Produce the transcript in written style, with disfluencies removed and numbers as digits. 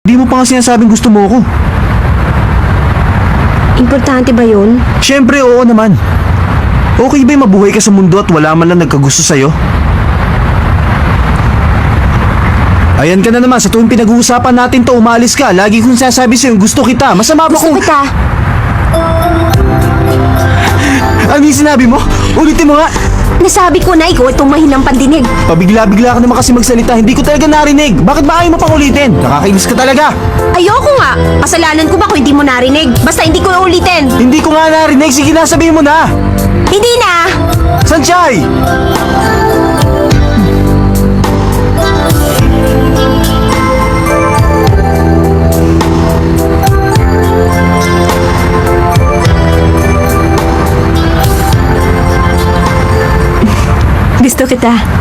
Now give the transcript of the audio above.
Di mo pa nga sinasabing gusto mo ko. Importante ba yun? Siyempre, oo naman. Okay ba yung mabuhay ka sa mundo at wala man lang nagkagusto sa'yo? Ayan ka na naman, sa tuwing pinag-uusapan natin to, umalis ka. Lagi kong sasabi sa'yo, gusto kita. Masama ba Gusto kung... kita. Ano yung sinabi mo? Ulitin mo nga. Nasabi ko na ikaw itong mahinang pandinig. Pabigla-bigla ka naman kasi magsalita. Hindi ko talaga narinig. Bakit ba ayaw mo pang ulitin? Nakakainis ka talaga. Ayoko nga. Kasalanan ko ba kung hindi mo narinig? Basta hindi ko ulitin. Hindi ko nga narinig. Sige na, sabihin mo na. Hindi na. Sanchay! Gusto kita.